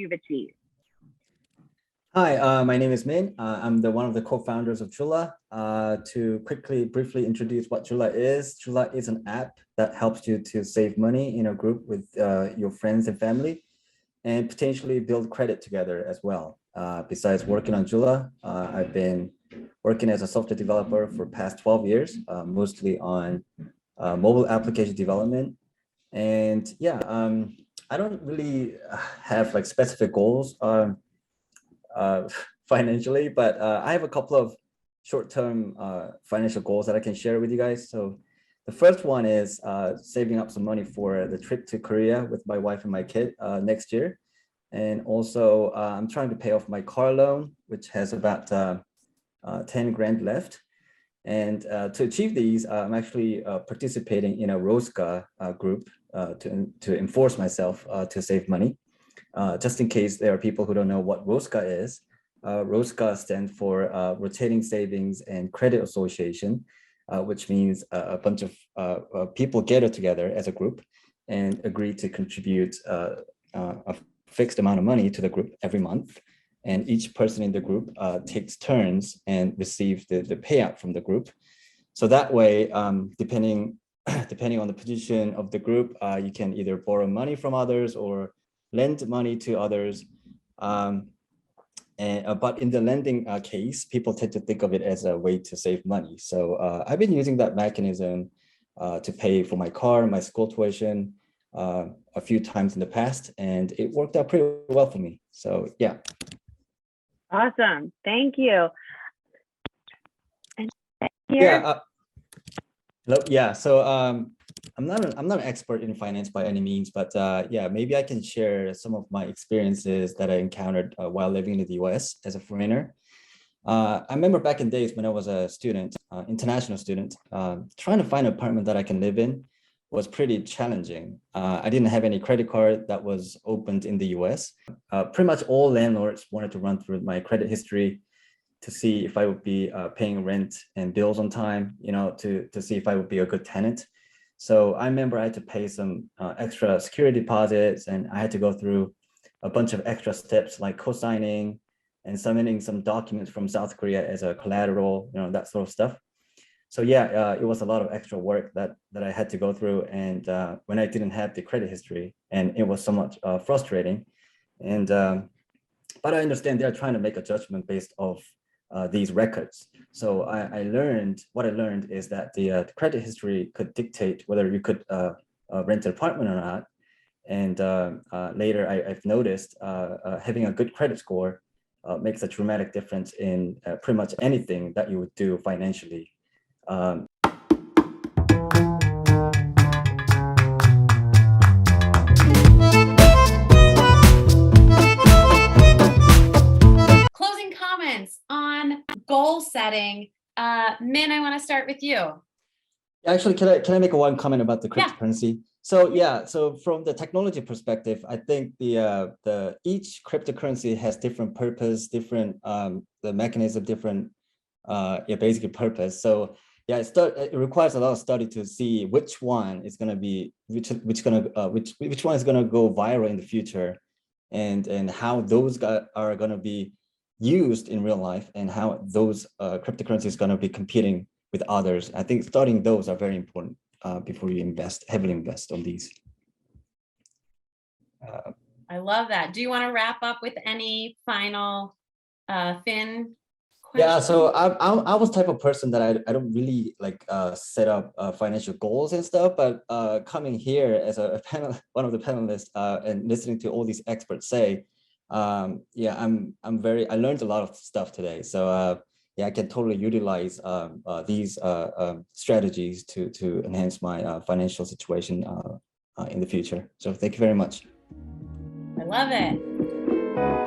you've achieved. Hi, my name is Min. I'm one of the co-founders of Chula. To briefly introduce what Chula is an app that helps you to save money in a group with your friends and family, and potentially build credit together as well. Besides working on Chula, I've been working as a software developer for past 12 years, mostly on mobile application development. And yeah, I don't really have like specific goals financially, but I have a couple of short-term financial goals that I can share with you guys. So the first one is saving up some money for the trip to Korea with my wife and my kid next year. And also I'm trying to pay off my car loan, which has about 10 grand left. And to achieve these, I'm actually participating in a ROSCA group to enforce myself to save money. Just in case there are people who don't know what ROSCA is, ROSCA stands for Rotating Savings and Credit Association, which means a bunch of people gather together as a group and agree to contribute a fixed amount of money to the group every month. And each person in the group takes turns and receives the payout from the group. So that way, depending on the position of the group, you can either borrow money from others or lend money to others. But in the lending case, people tend to think of it as a way to save money. So I've been using that mechanism to pay for my car, my school tuition a few times in the past, and it worked out pretty well for me. So yeah. Awesome, thank you. And here. Yeah. Hello. Yeah. So I'm not an expert in finance by any means, but yeah, maybe I can share some of my experiences that I encountered while living in the US as a foreigner. I remember back in days when I was a student, international student, trying to find an apartment that I can live in was pretty challenging. I didn't have any credit card that was opened in the US. Pretty much all landlords wanted to run through my credit history to see if I would be paying rent and bills on time, to see if I would be a good tenant. So I remember I had to pay some extra security deposits, and I had to go through a bunch of extra steps like co-signing and submitting some documents from South Korea as a collateral, that sort of stuff. So yeah, it was a lot of extra work that I had to go through, and when I didn't have the credit history, and it was somewhat frustrating. And but I understand they're trying to make a judgment based off these records. So what I learned is that the credit history could dictate whether you could rent an apartment or not. And later I've noticed having a good credit score makes a dramatic difference in pretty much anything that you would do financially. Closing comments on goal setting. Min, I want to start with you. Actually, can I make one comment about the cryptocurrency? So yeah, so from the technology perspective, I think each cryptocurrency has different purpose, different the mechanism, different basically purpose. So yeah, it requires a lot of study to see which one is going to be which one is going to go viral in the future, and how those are going to be used in real life, and how those cryptocurrencies is going to be competing with others. I think studying those are very important before you heavily invest on these. I love that. Do you want to wrap up with any final Finn? Yeah, so I was type of person that I don't really like set up financial goals and stuff, but coming here as one of the panelists and listening to all these experts say, yeah, I learned a lot of stuff today. So yeah, I can totally utilize these strategies to enhance my financial situation in the future. So thank you very much. I love it.